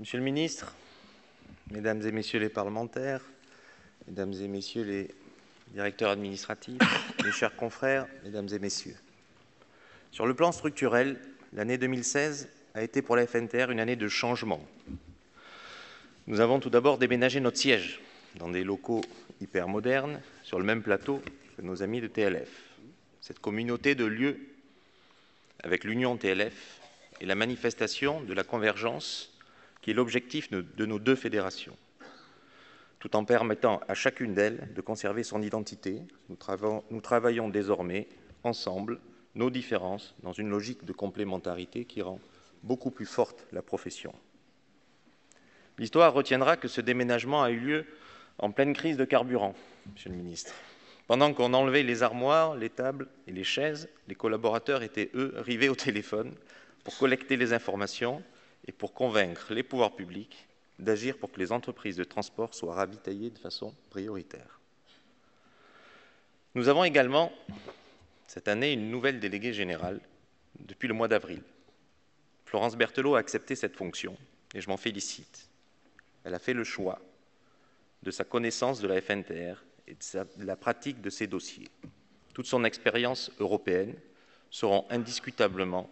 Monsieur le ministre, Mesdames et Messieurs les parlementaires, Mesdames et Messieurs les directeurs administratifs, mes chers confrères, Mesdames et Messieurs. Sur le plan structurel, l'année 2016 a été pour la FNTR une année de changement. Nous avons tout d'abord déménagé notre siège dans des locaux hyper modernes, sur le même plateau que nos amis de TLF. Cette communauté de lieux avec l'Union TLF est la manifestation de la convergence qui est l'objectif de nos deux fédérations. Tout en permettant à chacune d'elles de conserver son identité, nous travaillons désormais ensemble nos différences dans une logique de complémentarité qui rend beaucoup plus forte la profession. L'histoire retiendra que ce déménagement a eu lieu en pleine crise de carburant, Monsieur le ministre. Pendant qu'on enlevait les armoires, les tables et les chaises, les collaborateurs étaient, eux, rivés au téléphone pour collecter les informations et pour convaincre les pouvoirs publics d'agir pour que les entreprises de transport soient ravitaillées de façon prioritaire. Nous avons également, cette année, une nouvelle déléguée générale depuis le mois d'avril. Florence Berthelot a accepté cette fonction et je m'en félicite. Elle a fait le choix de sa connaissance de la FNTR et de la pratique de ses dossiers. Toute son expérience européenne seront indiscutablement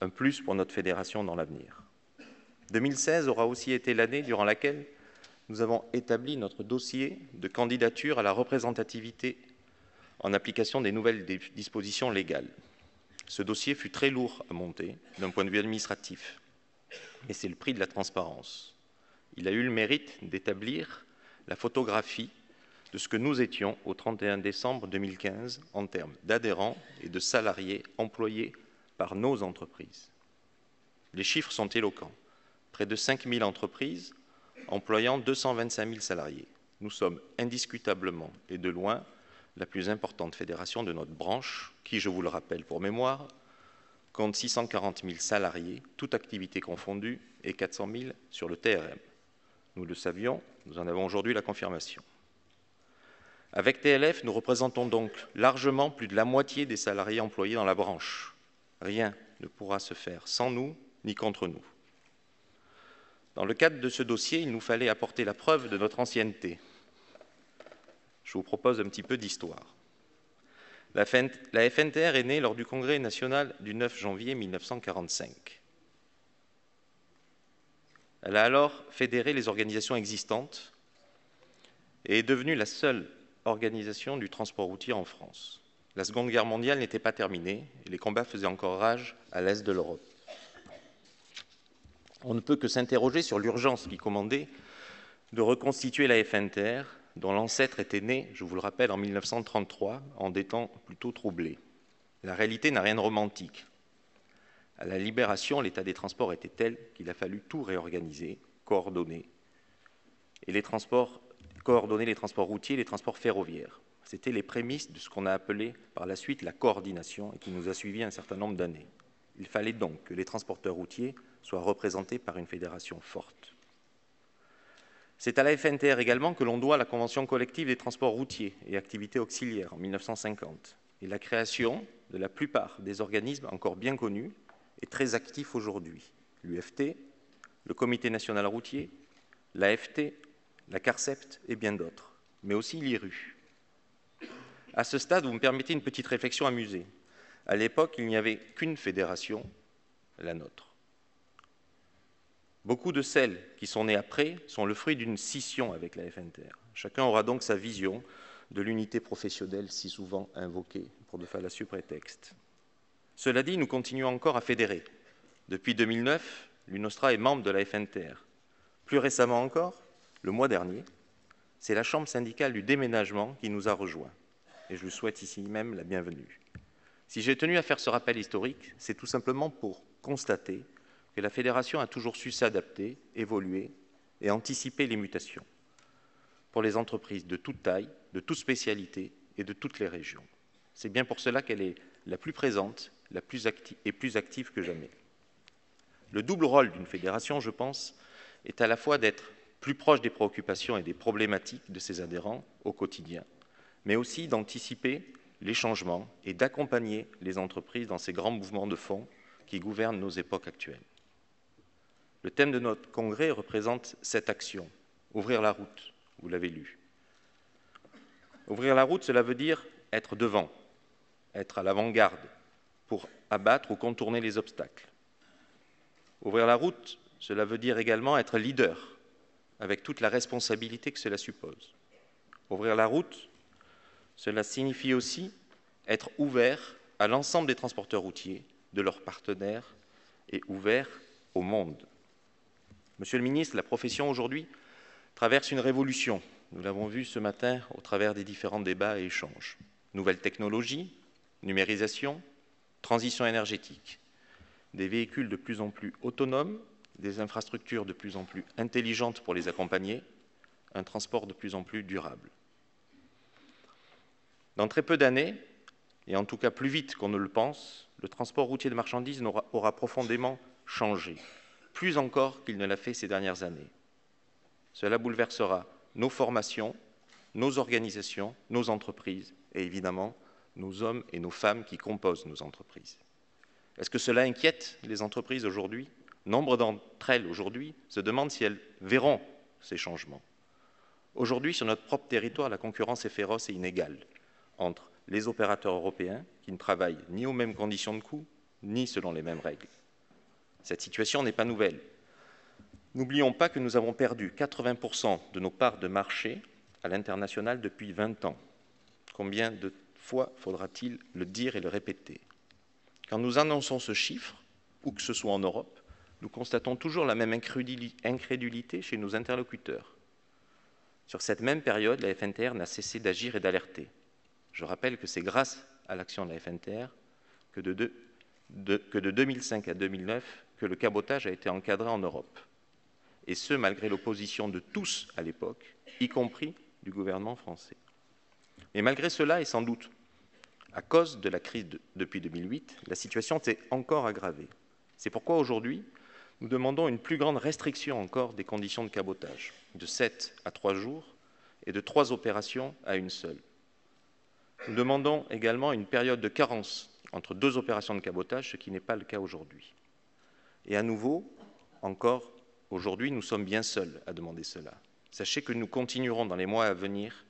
un plus pour notre fédération dans l'avenir. 2016 aura aussi été l'année durant laquelle nous avons établi notre dossier de candidature à la représentativité en application des nouvelles dispositions légales. Ce dossier fut très lourd à monter d'un point de vue administratif, et c'est le prix de la transparence. Il a eu le mérite d'établir la photographie de ce que nous étions au 31 décembre 2015 en termes d'adhérents et de salariés employés par nos entreprises. Les chiffres sont éloquents. Près de 5 000 entreprises employant 225 000 salariés. Nous sommes indiscutablement et de loin la plus importante fédération de notre branche, qui, je vous le rappelle pour mémoire, compte 640 000 salariés, toutes activités confondues, et 400 000 sur le TRM. Nous le savions, nous en avons aujourd'hui la confirmation. Avec TLF, nous représentons donc largement plus de la moitié des salariés employés dans la branche. Rien ne pourra se faire sans nous ni contre nous. Dans le cadre de ce dossier, il nous fallait apporter la preuve de notre ancienneté. Je vous propose un petit peu d'histoire. La FNTR est née lors du Congrès national du 9 janvier 1945. Elle a alors fédéré les organisations existantes et est devenue la seule organisation du transport routier en France. La Seconde Guerre mondiale n'était pas terminée et les combats faisaient encore rage à l'est de l'Europe. On ne peut que s'interroger sur l'urgence qui commandait de reconstituer la FNTR, dont l'ancêtre était né, je vous le rappelle, en 1933, en des temps plutôt troublés. La réalité n'a rien de romantique. À la Libération, l'état des transports était tel qu'il a fallu tout réorganiser, coordonner les transports routiers et les transports ferroviaires. C'était les prémices de ce qu'on a appelé par la suite la coordination et qui nous a suivi un certain nombre d'années. Il fallait donc que les transporteurs routiers soient représentés par une fédération forte. C'est à la FNTR également que l'on doit la Convention collective des transports routiers et activités auxiliaires en 1950 et la création de la plupart des organismes encore bien connus et très actifs aujourd'hui. L'UFT, le Comité national routier, l'AFT, la CARCEPT et bien d'autres, mais aussi l'IRU. À ce stade, vous me permettez une petite réflexion amusée. À l'époque, il n'y avait qu'une fédération, la nôtre. Beaucoup de celles qui sont nées après sont le fruit d'une scission avec la FNTR. Chacun aura donc sa vision de l'unité professionnelle si souvent invoquée pour de fallacieux prétextes. Cela dit, nous continuons encore à fédérer. Depuis 2009, l'UNOSTRA est membre de la FNTR. Plus récemment encore, le mois dernier, c'est la Chambre syndicale du déménagement qui nous a rejoints. Et je lui souhaite ici même la bienvenue. Si j'ai tenu à faire ce rappel historique, c'est tout simplement pour constater que la Fédération a toujours su s'adapter, évoluer et anticiper les mutations pour les entreprises de toute taille, de toute spécialité et de toutes les régions. C'est bien pour cela qu'elle est la plus présente, la plus active que jamais. Le double rôle d'une fédération, je pense, est à la fois d'être plus proche des préoccupations et des problématiques de ses adhérents au quotidien, mais aussi d'anticiper les changements et d'accompagner les entreprises dans ces grands mouvements de fond qui gouvernent nos époques actuelles. Le thème de notre congrès représente cette action, ouvrir la route, vous l'avez lu. Ouvrir la route, cela veut dire être devant, être à l'avant-garde pour abattre ou contourner les obstacles. Ouvrir la route, cela veut dire également être leader, avec toute la responsabilité que cela suppose. Ouvrir la route, cela signifie aussi être ouvert à l'ensemble des transporteurs routiers, de leurs partenaires, et ouvert au monde. Monsieur le ministre, la profession aujourd'hui traverse une révolution. Nous l'avons vu ce matin au travers des différents débats et échanges. Nouvelles technologies, numérisation, transition énergétique, des véhicules de plus en plus autonomes, des infrastructures de plus en plus intelligentes pour les accompagner, un transport de plus en plus durable. Dans très peu d'années, et en tout cas plus vite qu'on ne le pense, le transport routier de marchandises aura profondément changé, plus encore qu'il ne l'a fait ces dernières années. Cela bouleversera nos formations, nos organisations, nos entreprises et évidemment nos hommes et nos femmes qui composent nos entreprises. Est-ce que cela inquiète les entreprises aujourd'hui? Nombre d'entre elles aujourd'hui se demandent si elles verront ces changements. Aujourd'hui, sur notre propre territoire, la concurrence est féroce et inégale entre les opérateurs européens qui ne travaillent ni aux mêmes conditions de coût, ni selon les mêmes règles. Cette situation n'est pas nouvelle. N'oublions pas que nous avons perdu 80% de nos parts de marché à l'international depuis 20 ans. Combien de fois faudra-t-il le dire et le répéter? Quand nous annonçons ce chiffre, où que ce soit en Europe, nous constatons toujours la même incrédulité chez nos interlocuteurs. Sur cette même période, la FNTR n'a cessé d'agir et d'alerter. Je rappelle que c'est grâce à l'action de la FNTR que de 2005 à 2009 que le cabotage a été encadré en Europe. Et ce, malgré l'opposition de tous à l'époque, y compris du gouvernement français. Mais malgré cela, et sans doute à cause de la crise depuis 2008, la situation s'est encore aggravée. C'est pourquoi aujourd'hui, nous demandons une plus grande restriction encore des conditions de cabotage, de 7 à 3 jours et de 3 opérations à une seule. Nous demandons également une période de carence entre 2 opérations de cabotage, ce qui n'est pas le cas aujourd'hui. Et à nouveau, encore aujourd'hui, nous sommes bien seuls à demander cela. Sachez que nous continuerons dans les mois à venir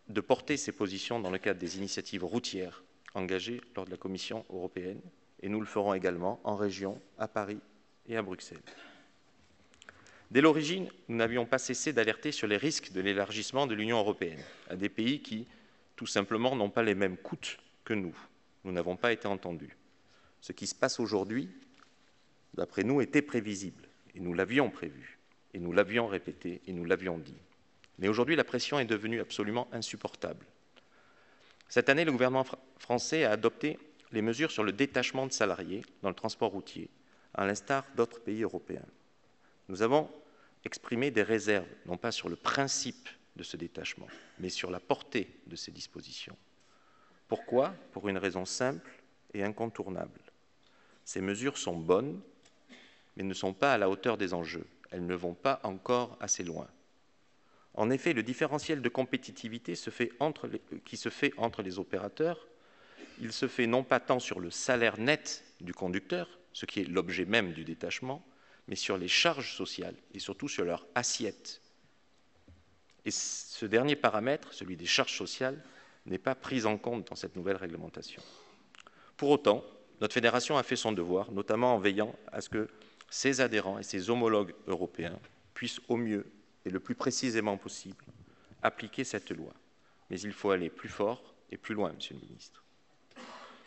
de porter ces positions dans le cadre des initiatives routières engagées lors de la Commission européenne, et nous le ferons également en région, à Paris et à Bruxelles. Dès l'origine, nous n'avions pas cessé d'alerter sur les risques de l'élargissement de l'Union européenne à des pays qui, tout simplement, n'ont pas les mêmes coûts que nous. Nous n'avons pas été entendus. Ce qui se passe aujourd'hui, d'après nous, était prévisible, et nous l'avions prévu, et nous l'avions répété, et nous l'avions dit. Mais aujourd'hui, la pression est devenue absolument insupportable. Cette année, le gouvernement français a adopté les mesures sur le détachement de salariés dans le transport routier, à l'instar d'autres pays européens. Nous avons exprimé des réserves, non pas sur le principe de ce détachement, mais sur la portée de ces dispositions. Pourquoi? Pour une raison simple et incontournable. Ces mesures sont bonnes, mais ne sont pas à la hauteur des enjeux. Elles ne vont pas encore assez loin. En effet, le différentiel de compétitivité qui se fait entre les opérateurs, il se fait non pas tant sur le salaire net du conducteur, ce qui est l'objet même du détachement, mais sur les charges sociales et surtout sur leur assiette. Et ce dernier paramètre, celui des charges sociales, n'est pas pris en compte dans cette nouvelle réglementation. Pour autant, notre fédération a fait son devoir, notamment en veillant à ce que ses adhérents et ses homologues européens puissent au mieux et le plus précisément possible appliquer cette loi. Mais il faut aller plus fort et plus loin, Monsieur le Ministre.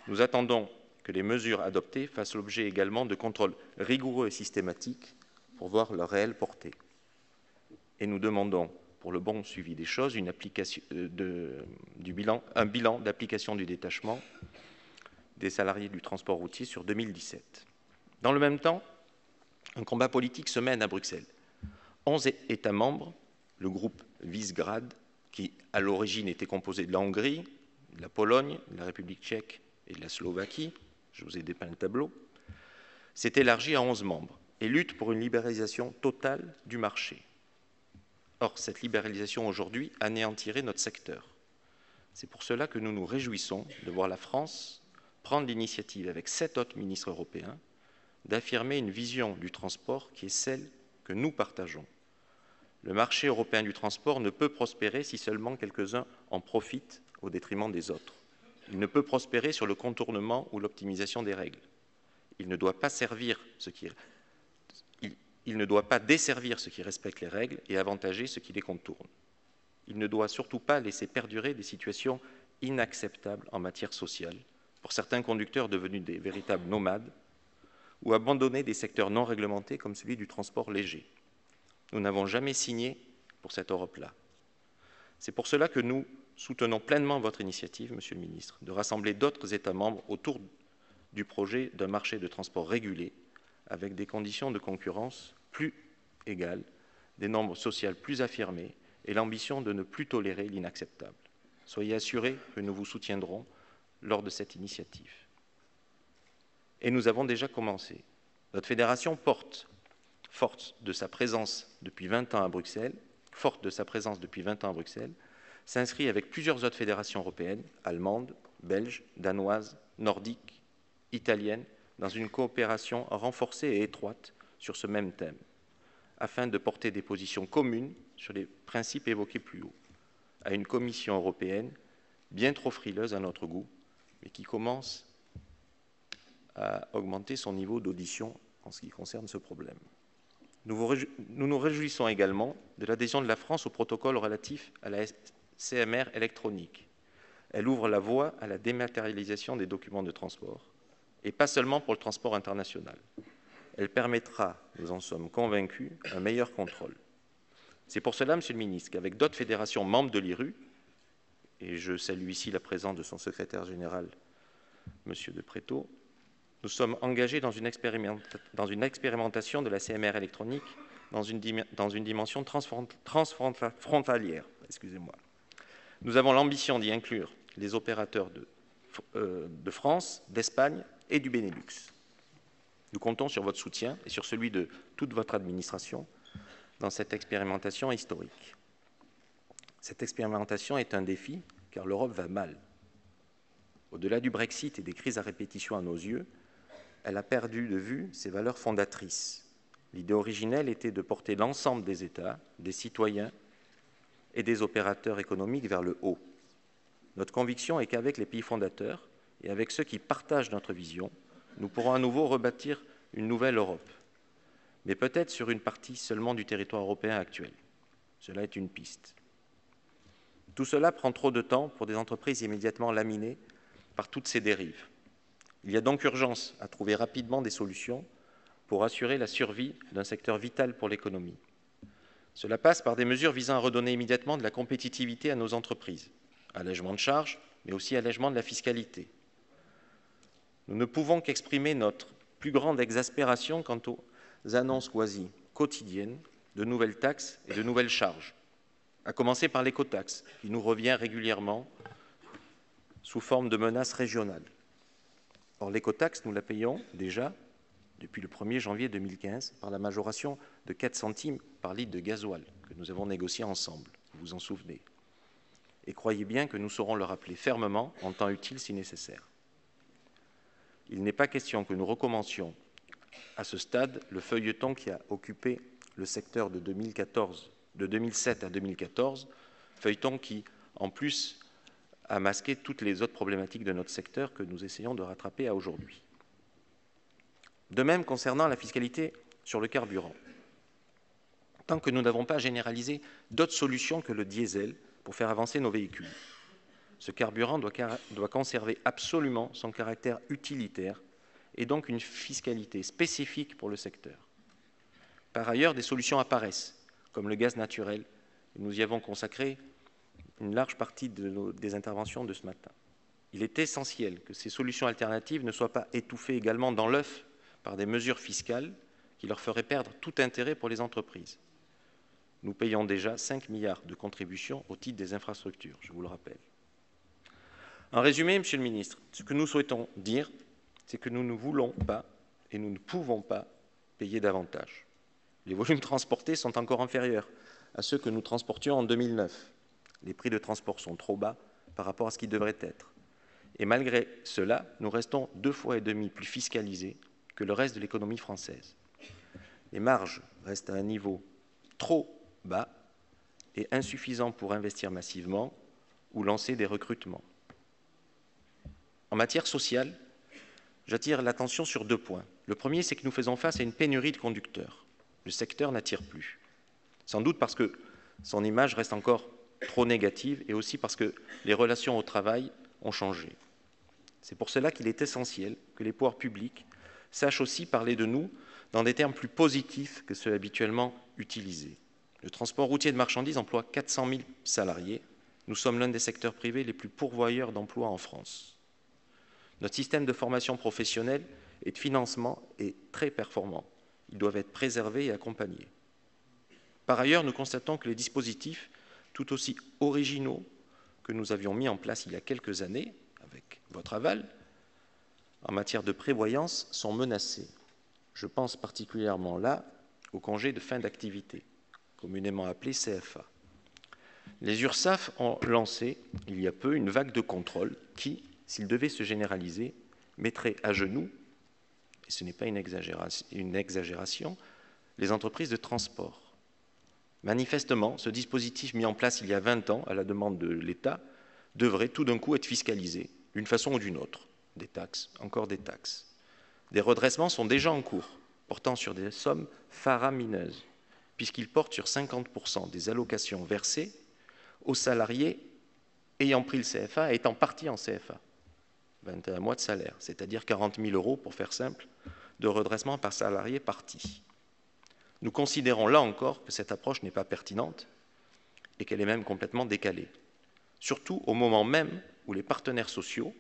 Nous attendons que les mesures adoptées fassent l'objet également de contrôles rigoureux et systématiques pour voir leur réelle portée. Et nous demandons, pour le bon suivi des choses, un bilan d'application du détachement des salariés du transport routier sur 2017. Dans le même temps, un combat politique se mène à Bruxelles. 11 États membres, le groupe Visegrad, qui à l'origine était composé de la Hongrie, de la Pologne, de la République tchèque et de la Slovaquie, je vous ai dépeint le tableau, s'est élargi à 11 membres et lutte pour une libéralisation totale du marché. Or, cette libéralisation aujourd'hui anéantirait notre secteur. C'est pour cela que nous nous réjouissons de voir la France prendre l'initiative avec 7 autres ministres européens d'affirmer une vision du transport qui est celle que nous partageons. Le marché européen du transport ne peut prospérer si seulement quelques-uns en profitent au détriment des autres. Il ne peut prospérer sur le contournement ou l'optimisation des règles. Il ne doit pas desservir ceux qui respectent les règles et avantager ceux qui les contournent. Il ne doit surtout pas laisser perdurer des situations inacceptables en matière sociale, pour certains conducteurs devenus des véritables nomades, ou abandonner des secteurs non réglementés comme celui du transport léger. Nous n'avons jamais signé pour cette Europe-là. C'est pour cela que nous soutenons pleinement votre initiative, Monsieur le Ministre, de rassembler d'autres États membres autour du projet d'un marché de transport régulé, avec des conditions de concurrence plus égales, des normes sociales plus affirmées et l'ambition de ne plus tolérer l'inacceptable. Soyez assurés que nous vous soutiendrons lors de cette initiative. Et nous avons déjà commencé. Notre fédération forte de sa présence depuis 20 ans à Bruxelles, s'inscrit avec plusieurs autres fédérations européennes, allemandes, belges, danoises, nordiques, italiennes, dans une coopération renforcée et étroite sur ce même thème, afin de porter des positions communes sur les principes évoqués plus haut, à une Commission européenne bien trop frileuse à notre goût, mais qui commence à augmenter son niveau d'audition en ce qui concerne ce problème. Nous nous réjouissons également de l'adhésion de la France au protocole relatif à la CMR électronique. Elle ouvre la voie à la dématérialisation des documents de transport, et pas seulement pour le transport international. Elle permettra, nous en sommes convaincus, un meilleur contrôle. C'est pour cela, Monsieur le Ministre, qu'avec d'autres fédérations membres de l'IRU, et je salue ici la présence de son secrétaire général, Monsieur De Pretto, nous sommes engagés dans une expérimentation de la CMR électronique dans une dimension transfrontalière. Nous avons l'ambition d'y inclure les opérateurs de France, d'Espagne et du Benelux. Nous comptons sur votre soutien et sur celui de toute votre administration dans cette expérimentation historique. Cette expérimentation est un défi car l'Europe va mal. Au-delà du Brexit et des crises à répétition à nos yeux, elle a perdu de vue ses valeurs fondatrices. L'idée originelle était de porter l'ensemble des États, des citoyens et des opérateurs économiques vers le haut. Notre conviction est qu'avec les pays fondateurs et avec ceux qui partagent notre vision, nous pourrons à nouveau rebâtir une nouvelle Europe, mais peut-être sur une partie seulement du territoire européen actuel. Cela est une piste. Tout cela prend trop de temps pour des entreprises immédiatement laminées par toutes ces dérives. Il y a donc urgence à trouver rapidement des solutions pour assurer la survie d'un secteur vital pour l'économie. Cela passe par des mesures visant à redonner immédiatement de la compétitivité à nos entreprises, allègement de charges, mais aussi allègement de la fiscalité. Nous ne pouvons qu'exprimer notre plus grande exaspération quant aux annonces quasi quotidiennes de nouvelles taxes et de nouvelles charges, à commencer par l'écotaxe, qui nous revient régulièrement sous forme de menaces régionales. Or, l'écotaxe, nous la payons déjà depuis le 1er janvier 2015 par la majoration de 4 centimes par litre de gasoil que nous avons négocié ensemble, vous vous en souvenez. Et croyez bien que nous saurons le rappeler fermement en temps utile si nécessaire. Il n'est pas question que nous recommencions à ce stade le feuilleton qui a occupé le secteur de 2007 à 2014, feuilleton qui, en plus, a masqué toutes les autres problématiques de notre secteur que nous essayons de rattraper à aujourd'hui. De même, concernant la fiscalité sur le carburant, tant que nous n'avons pas généralisé d'autres solutions que le diesel pour faire avancer nos véhicules, ce carburant doit conserver absolument son caractère utilitaire et donc une fiscalité spécifique pour le secteur. Par ailleurs, des solutions apparaissent, comme le gaz naturel, et nous y avons consacré une large partie des interventions de ce matin. Il est essentiel que ces solutions alternatives ne soient pas étouffées également dans l'œuf par des mesures fiscales qui leur feraient perdre tout intérêt pour les entreprises. Nous payons déjà 5 milliards de contributions au titre des infrastructures, je vous le rappelle. En résumé, Monsieur le Ministre, ce que nous souhaitons dire, c'est que nous ne voulons pas et nous ne pouvons pas payer davantage. Les volumes transportés sont encore inférieurs à ceux que nous transportions en 2009. Les prix de transport sont trop bas par rapport à ce qu'ils devraient être. Et malgré cela, nous restons 2,5 fois plus fiscalisés que le reste de l'économie française. Les marges restent à un niveau trop bas et insuffisant pour investir massivement ou lancer des recrutements. En matière sociale, j'attire l'attention sur 2 points. Le premier, c'est que nous faisons face à une pénurie de conducteurs. Le secteur n'attire plus. Sans doute parce que son image reste encore trop négative et aussi parce que les relations au travail ont changé. C'est pour cela qu'il est essentiel que les pouvoirs publics sachent aussi parler de nous dans des termes plus positifs que ceux habituellement utilisés. Le transport routier de marchandises emploie 400 000 salariés. Nous sommes l'un des secteurs privés les plus pourvoyeurs d'emplois en France. Notre système de formation professionnelle et de financement est très performant. Ils doivent être préservés et accompagnés. Par ailleurs, nous constatons que les dispositifs, tout aussi originaux que nous avions mis en place il y a quelques années, avec votre aval, en matière de prévoyance, sont menacés. Je pense particulièrement là au congé de fin d'activité, communément appelé CFA. Les URSSAF ont lancé, il y a peu, une vague de contrôle qui, s'il devait se généraliser, mettrait à genoux, et ce n'est pas une exagération, les entreprises de transport. Manifestement, ce dispositif mis en place il y a 20 ans, à la demande de l'État, devrait tout d'un coup être fiscalisé, d'une façon ou d'une autre. Des taxes, encore des taxes. Des redressements sont déjà en cours, portant sur des sommes faramineuses, puisqu'ils portent sur 50% des allocations versées aux salariés ayant pris le CFA et étant partis en CFA. 21 mois de salaire, c'est-à-dire 40 000 € pour faire simple, de redressement par salarié parti. Nous considérons là encore que cette approche n'est pas pertinente et qu'elle est même complètement décalée. Surtout au moment même où les partenaires sociaux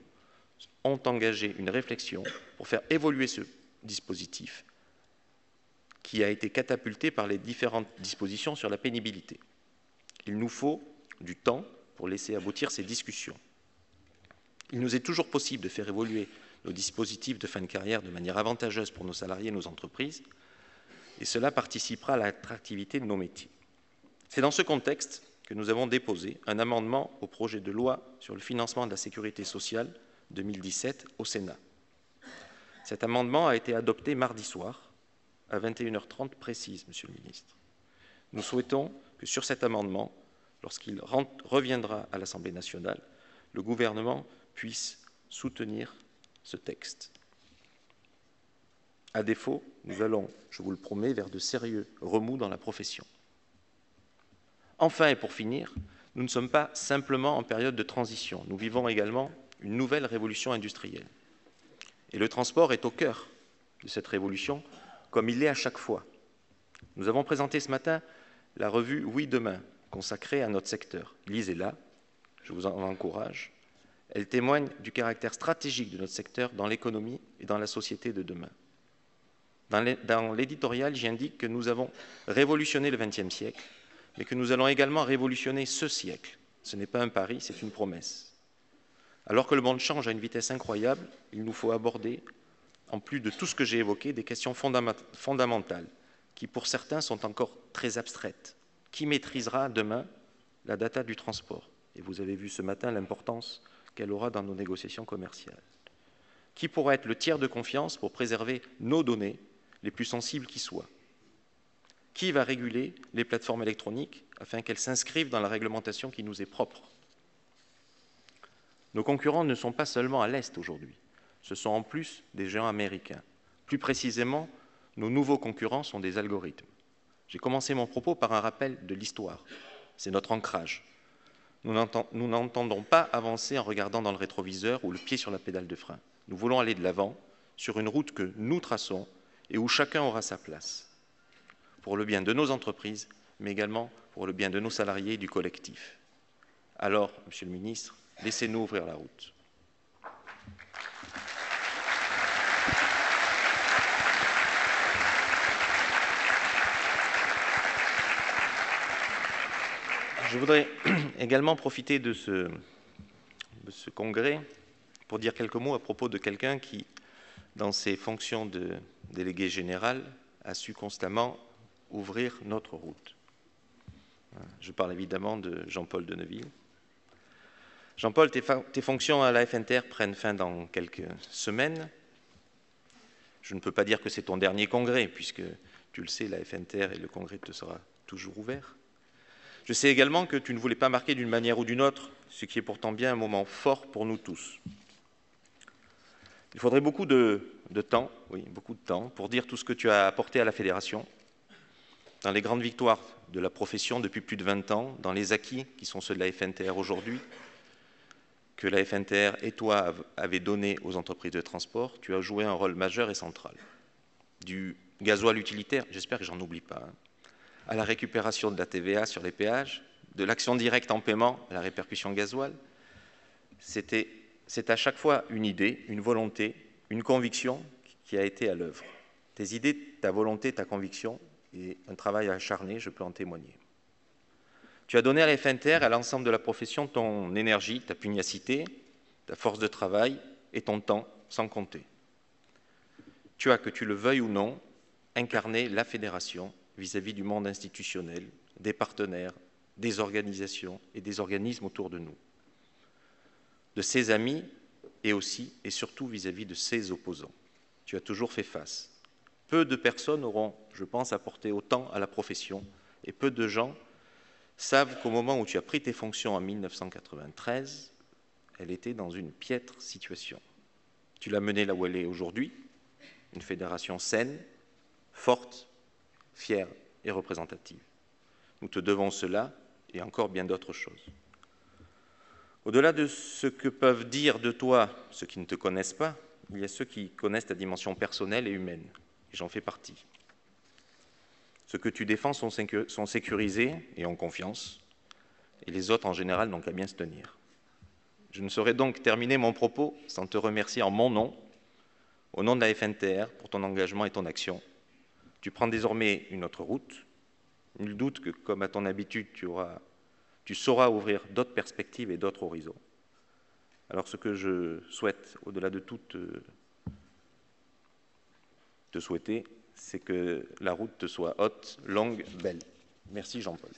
ont engagé une réflexion pour faire évoluer ce dispositif qui a été catapulté par les différentes dispositions sur la pénibilité. Il nous faut du temps pour laisser aboutir ces discussions. Il nous est toujours possible de faire évoluer nos dispositifs de fin de carrière de manière avantageuse pour nos salariés et nos entreprises, et cela participera à l'attractivité de nos métiers. C'est dans ce contexte que nous avons déposé un amendement au projet de loi sur le financement de la sécurité sociale 2017 au Sénat. Cet amendement a été adopté mardi soir à 21h30 précise, Monsieur le Ministre. Nous souhaitons que sur cet amendement, lorsqu'il reviendra à l'Assemblée nationale, le gouvernement puisse soutenir ce texte. À défaut, nous allons, je vous le promets, vers de sérieux remous dans la profession. Enfin, et pour finir, nous ne sommes pas simplement en période de transition. Nous vivons également une nouvelle révolution industrielle. Et le transport est au cœur de cette révolution, comme il l'est à chaque fois. Nous avons présenté ce matin la revue Oui Demain, consacrée à notre secteur. Lisez-la, je vous en encourage. Elle témoigne du caractère stratégique de notre secteur dans l'économie et dans la société de demain. Dans l'éditorial, j'indique que nous avons révolutionné le XXe siècle, mais que nous allons également révolutionner ce siècle. Ce n'est pas un pari, c'est une promesse. Alors que le monde change à une vitesse incroyable, il nous faut aborder, en plus de tout ce que j'ai évoqué, des questions fondamentales, qui pour certains sont encore très abstraites. Qui maîtrisera demain la data du transport? Et vous avez vu ce matin l'importance qu'elle aura dans nos négociations commerciales. Qui pourra être le tiers de confiance pour préserver nos données les plus sensibles qui soient? Qui va réguler les plateformes électroniques afin qu'elles s'inscrivent dans la réglementation qui nous est propre? Nos concurrents ne sont pas seulement à l'Est aujourd'hui, ce sont en plus des géants américains. Plus précisément, nos nouveaux concurrents sont des algorithmes. J'ai commencé mon propos par un rappel de l'histoire. C'est notre ancrage. Nous n'entendons pas avancer en regardant dans le rétroviseur ou le pied sur la pédale de frein. Nous voulons aller de l'avant sur une route que nous traçons et où chacun aura sa place, pour le bien de nos entreprises, mais également pour le bien de nos salariés et du collectif. Alors, Monsieur le Ministre, laissez-nous ouvrir la route. Je voudrais également profiter de ce congrès pour dire quelques mots à propos de quelqu'un qui, dans ses fonctions de délégué général, a su constamment ouvrir notre route. Je parle évidemment de Jean-Paul Deneville. Jean-Paul, tes fonctions à la FNTR prennent fin dans quelques semaines. Je ne peux pas dire que c'est ton dernier congrès, puisque, tu le sais, la FNTR et le congrès te sera toujours ouvert. Je sais également que tu ne voulais pas marquer d'une manière ou d'une autre, ce qui est pourtant bien un moment fort pour nous tous. Il faudrait beaucoup de temps, oui, beaucoup de temps, pour dire tout ce que tu as apporté à la Fédération, dans les grandes victoires de la profession depuis plus de 20 ans, dans les acquis qui sont ceux de la FNTR aujourd'hui, que la FNTR et toi avez donné aux entreprises de transport, tu as joué un rôle majeur et central. Du gasoil utilitaire, j'espère que j'en oublie pas, hein, à la récupération de la TVA sur les péages, de l'action directe en paiement à la répercussion gasoil, c'est à chaque fois une idée, une volonté, une conviction qui a été à l'œuvre. Tes idées, ta volonté, ta conviction et un travail acharné, je peux en témoigner. Tu as donné à la FNTR et à l'ensemble de la profession ton énergie, ta pugnacité, ta force de travail et ton temps sans compter. Tu as, que tu le veuilles ou non, incarné la fédération vis-à-vis du monde institutionnel, des partenaires, des organisations et des organismes autour de nous, de ses amis et aussi et surtout vis-à-vis de ses opposants. Tu as toujours fait face. Peu de personnes auront, je pense, apporté autant à la profession et peu de gens savent qu'au moment où tu as pris tes fonctions en 1993, elle était dans une piètre situation. Tu l'as menée là où elle est aujourd'hui, une fédération saine, forte, fière et représentative. Nous te devons cela et encore bien d'autres choses. Au-delà de ce que peuvent dire de toi ceux qui ne te connaissent pas, il y a ceux qui connaissent ta dimension personnelle et humaine, et j'en fais partie. Ceux que tu défends sont sécurisés et ont confiance, et les autres en général n'ont qu'à bien se tenir. Je ne saurais donc terminer mon propos sans te remercier en mon nom, au nom de la FNTR, pour ton engagement et ton action. Tu prends désormais une autre route. Nul doute que, comme à ton habitude, tu sauras ouvrir d'autres perspectives et d'autres horizons. Alors ce que je souhaite, au-delà de tout te souhaiter, c'est que la route te soit haute, longue, belle. Merci Jean-Paul.